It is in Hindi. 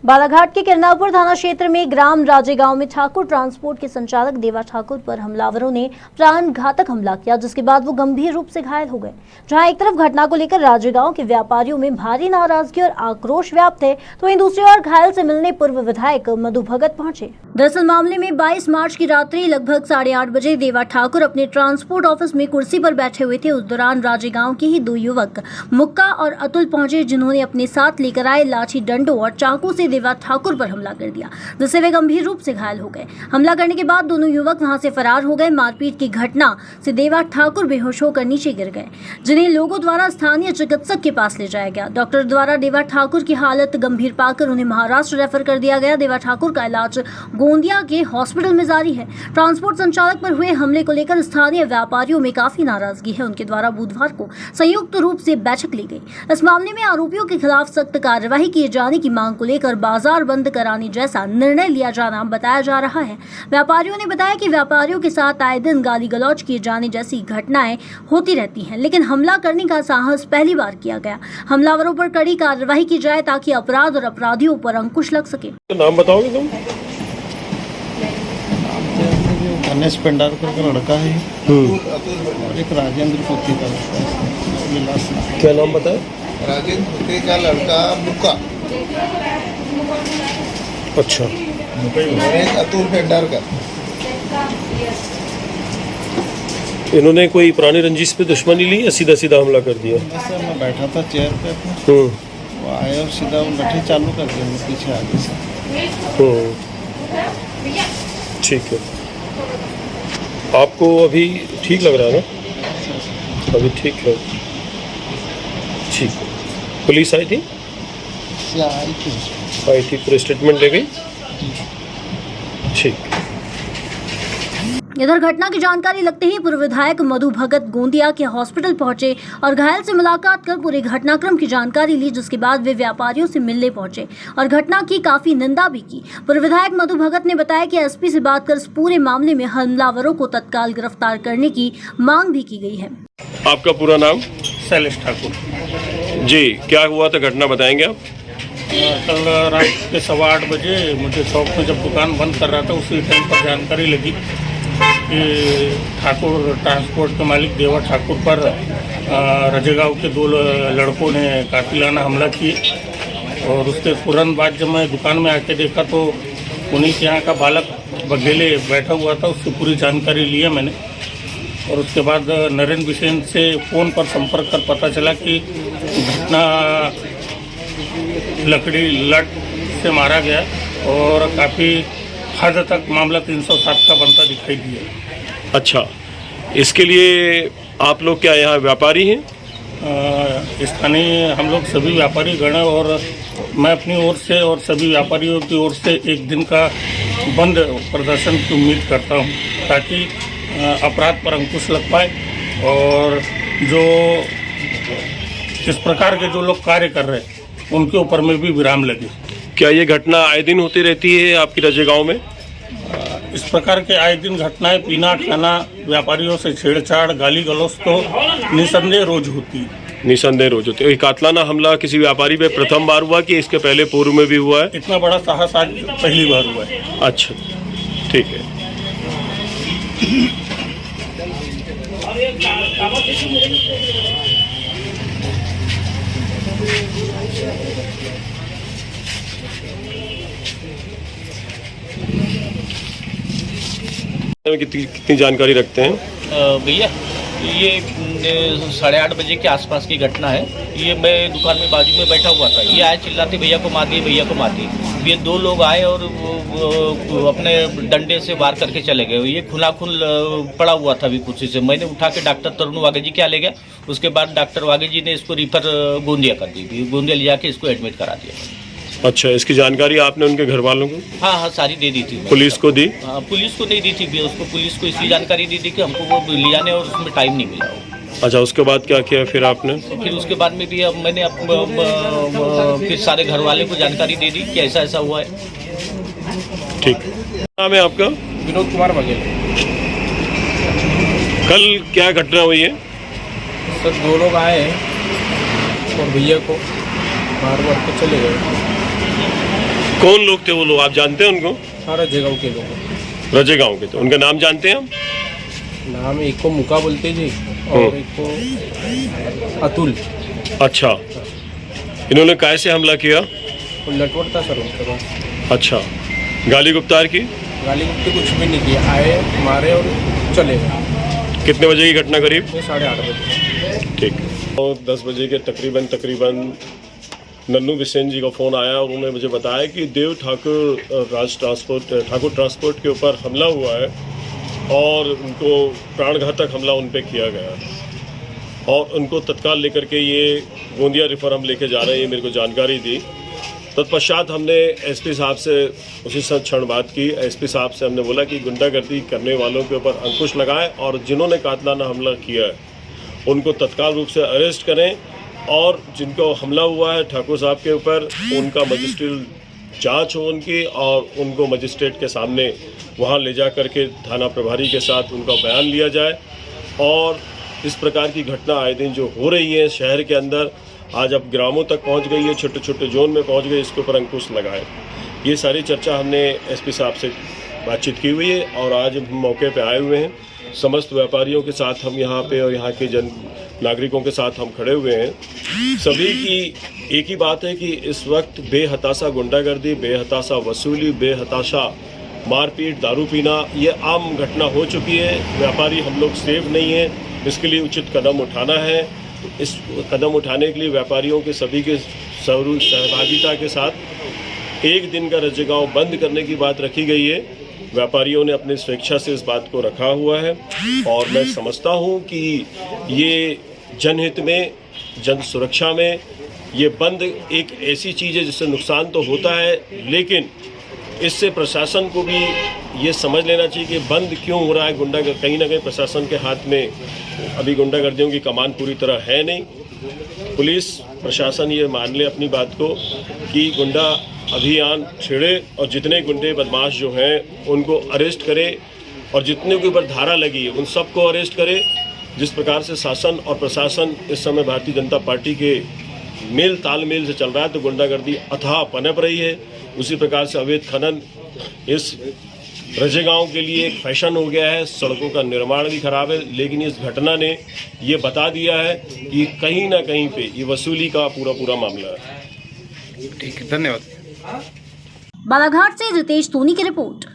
बालाघाट के किरनापुर थाना क्षेत्र में ग्राम राजेगांव में ठाकुर ट्रांसपोर्ट के संचालक देवा ठाकुर पर हमलावरों ने प्राण घातक हमला किया, जिसके बाद वो गंभीर रूप से घायल हो गए। जहां एक तरफ घटना को लेकर राजेगांव के व्यापारियों में भारी नाराजगी और आक्रोश व्याप्त है, तो वहीं दूसरी ओर घायल से मिलने पूर्व विधायक मधु भगत पहुंचे। दरअसल मामले में 22 मार्च की रात्रि लगभग 8:30 बजे देवा ठाकुर अपने ट्रांसपोर्ट ऑफिस में कुर्सी पर बैठे हुए थे। उस दौरान राजेगांव के ही दो युवक मुक्का और अतुल पहुंचे, जिन्होंने अपने साथ लेकर आए लाठी डंडों और चाकू से देवा ठाकुर पर हमला कर दिया, जिससे वे गंभीर रूप से घायल हो गए। हमला करने के बाद दोनों युवक वहां से फरार हो गए। मारपीट की घटना से देवा ठाकुर बेहोश होकर नीचे गिर गए, जिन्हें लोगों द्वारा स्थानीय चिकित्सक के पास ले जाया गया। डॉक्टर द्वारा देवा ठाकुर की हालत गंभीर पाकर उन्हें महाराष्ट्र रेफर कर दिया गया। देवा ठाकुर का इलाज गोंदिया के हॉस्पिटल में जारी है। ट्रांसपोर्ट संचालक पर हुए हमले को लेकर स्थानीय व्यापारियों में काफी नाराजगी है। उनके द्वारा बुधवार को संयुक्त रूप से बैठक ली गई। इस मामले में आरोपियों के खिलाफ सख्त कार्रवाई किए जाने की मांग को लेकर बाजार बंद कराने जैसा निर्णय लिया जाना बताया जा रहा है। व्यापारियों ने बताया कि व्यापारियों के साथ आए दिन गाली गलौज किए जाने जैसी घटनाएं होती रहती हैं, लेकिन हमला करने का साहस पहली बार किया गया। हमलावरों पर कड़ी कार्रवाई की जाए ताकि अपराध और अपराधियों पर अंकुश लग सके। नाम बताओगे तुम? गणेश पेंडारकर का लड़का है और एक राजेंद्र पोती का लड़का। क्या नाम बताए? राजेंद्र पोती का लड़का मुक्का अच्छा, और एक अतुल पेंडारकर। इन्होंने कोई पुरानी रंजिश पे दुश्मनी ली या सीधा सीधा हमला कर दिया? सर मैं बैठा था चेयर पे अपने, वो आए और सीधा वो लाठी चालू कर दिया मैं पीछे आगे से। ठीक है, आपको अभी ठीक लग रहा है ना? अभी ठीक है, ठीक है। पुलिस आई थी? आई थी, पूरे स्टेटमेंट ले गई? ठीक। इधर घटना की जानकारी लगते ही पूर्व विधायक मधु भगत गोंदिया के हॉस्पिटल पहुंचे और घायल से मुलाकात कर पूरे घटनाक्रम की जानकारी ली, जिसके बाद वे व्यापारियों से मिलने पहुंचे और घटना की काफी निंदा भी की। पूर्व विधायक मधु भगत ने बताया कि एसपी से बात कर इस पूरे मामले में हमलावरों को तत्काल गिरफ्तार करने की मांग भी की गई है। आपका पूरा नाम? शैलेश ठाकुर जी, क्या हुआ था, घटना बताएंगे आप? कल रात के 8:15 बजे मुझे शॉप में जब दुकान बंद कर रहा था, उसी टाइम पर जानकारी लगी कि ठाकुर ट्रांसपोर्ट के मालिक देवा ठाकुर पर रजेगांव के दो लड़कों ने कातिलाना हमला किए। और उसके तुरंत बाद जब मैं दुकान में आके देखा तो उन्हीं के यहाँ का बालक बघेले बैठा हुआ था। उसकी पूरी जानकारी ली है मैंने। और उसके बाद नरेंद्र बिसेन से फ़ोन पर संपर्क कर पता चला कि घटना लकड़ी लट से मारा गया और काफ़ी हद तक मामला 307 का बनता दिखाई दिया। अच्छा, इसके लिए आप लोग क्या यहाँ व्यापारी हैं? स्थानीय हम लोग सभी व्यापारी गण हैं और मैं अपनी ओर से और सभी व्यापारियों की ओर से एक दिन का बंद प्रदर्शन की उम्मीद करता हूँ, ताकि अपराध पर अंकुश लग पाए और जो इस प्रकार के जो लोग कार्य कर रहे हैं उनके ऊपर में भी विराम लगे। क्या ये घटना आए दिन होती रहती है आपकी रजेगांव में? इस प्रकार के आए दिन घटनाएं, पीना खाना, व्यापारियों से छेड़छाड़, गाली गलौज तो निसंदेह रोज होती है। निसंदेह रोज होती है। कातलाना हमला किसी व्यापारी पे प्रथम बार हुआ कि इसके पहले पूर्व में भी हुआ है? इतना बड़ा साहस आज पहली बार हुआ है। अच्छा, ठीक है। कितनी जानकारी रखते हैं भैया? ये 8:30 बजे के आसपास की घटना है। ये मैं दुकान में बाजू में बैठा हुआ था, ये आए चिल्लाते भैया को मार दिए, भैया को मार दिए। ये दो लोग आए और वो अपने डंडे से वार करके चले गए। ये खुनाखुन पड़ा हुआ था अभी कुर्सी से। मैंने उठा के डॉक्टर तरुण वागे जी क्या ले गया। उसके बाद डॉक्टर वागे जी ने इसको रिफर गोंदिया कर दी। गोंदिया ले जाके इसको एडमिट करा दिया। अच्छा, इसकी जानकारी आपने उनके घर वालों को? हाँ, सारी दे दी थी। पुलिस को दी? पुलिस को नहीं दी थी उसको। पुलिस को इसलिए जानकारी दी थी कि हमको वो ले जाने और उसमें टाइम नहीं मिला। अच्छा, उसके बाद क्या किया फिर आपने? फिर उसके बाद में भी अब मैंने फिर सारे घर वाले को जानकारी दे दी कि ऐसा ऐसा हुआ है। ठीक। नाम है आपका? विनोद कुमार बघेल। कल क्या घटना हुई है? सर, दो लोग आए हैं और भैया को मार के चले गए। कौन लोग थे वो लोग, आप जानते हैं उनको? सारा जगह के लोग रजे गांव के थे। उनका नाम जानते हैं हम? नाम एक को मुका बोलते जी और एक को अतुल। अच्छा, इन्होंने कैसे हमला किया? वो लटवट था सर उनके पास। अच्छा, गाली गुप्तार की? गाली गुप्ती कुछ भी नहीं किया, आए मारे और चले गए। कितने बजे की घटना करीब? ये 8:30 बजे। ठीक। और 10 बजे के तकरीबन नन्नू बिसेन जी का फ़ोन आया और उन्होंने मुझे बताया कि देव ठाकुर ठाकुर ट्रांसपोर्ट के ऊपर हमला हुआ है और उनको प्राणघातक हमला उन पर किया गया और उनको तत्काल लेकर के ये गोंदिया रेफर हम लेके जा रहे हैं, ये मेरे को जानकारी दी। तत्पश्चात हमने एसपी साहब से उसी क्षण बात की। एसपी साहब से हमने बोला कि गुंडागर्दी करने वालों के ऊपर अंकुश लगाएं और जिन्होंने कातलाना हमला किया है उनको तत्काल रूप से अरेस्ट करें और जिनको हमला हुआ है ठाकुर साहब के ऊपर उनका मजिस्ट्रेट जांच हो उनकी और उनको मजिस्ट्रेट के सामने वहां ले जा करके थाना प्रभारी के साथ उनका बयान लिया जाए। और इस प्रकार की घटना आए दिन जो हो रही है शहर के अंदर, आज अब ग्रामों तक पहुंच गई है, छोटे छोटे जोन में पहुंच गई, इसके ऊपर अंकुश लगाए। ये सारी चर्चा हमने एसपी साहब से बातचीत की हुई है और आज हम मौके पे आए हुए हैं। समस्त व्यापारियों के साथ हम यहाँ पे और यहाँ के नागरिकों के साथ हम खड़े हुए हैं। सभी की एक ही बात है कि इस वक्त बेहताशा गुंडागर्दी, बेहताशा वसूली, बेहताशा मारपीट, दारू पीना ये आम घटना हो चुकी है। व्यापारी हम लोग सेफ नहीं हैं, इसके लिए उचित कदम उठाना है। इस कदम उठाने के लिए व्यापारियों के सभी के सहभागिता के साथ एक दिन का रजेगांव बंद करने की बात रखी गई है। व्यापारियों ने अपनी स्वेच्छा से इस बात को रखा हुआ है और मैं समझता हूं कि ये जनहित में, जन सुरक्षा में ये बंद एक ऐसी चीज़ है जिससे नुकसान तो होता है, लेकिन इससे प्रशासन को भी ये समझ लेना चाहिए कि बंद क्यों हो रहा है। कहीं ना कहीं प्रशासन के हाथ में अभी गुंडागर्दियों की कमान पूरी तरह है नहीं। पुलिस प्रशासन ये मान ले अपनी बात को कि गुंडा अभियान छेड़े और जितने गुंडे बदमाश जो हैं उनको अरेस्ट करे और जितने के ऊपर धारा लगी है उन सबको अरेस्ट करे। जिस प्रकार से शासन और प्रशासन इस समय भारतीय जनता पार्टी के मेल तालमेल से चल रहा है तो गुंडागर्दी अथाह पनप रही है। उसी प्रकार से अवैध खनन इस रजेगांव के लिए एक फैशन हो गया है। सड़कों का निर्माण भी खराब है, लेकिन इस घटना ने ये बता दिया है कि कहीं ना कहीं पे ये वसूली का पूरा मामला है। ठीक है, धन्यवाद। बालाघाट से रितेश सोनी की रिपोर्ट।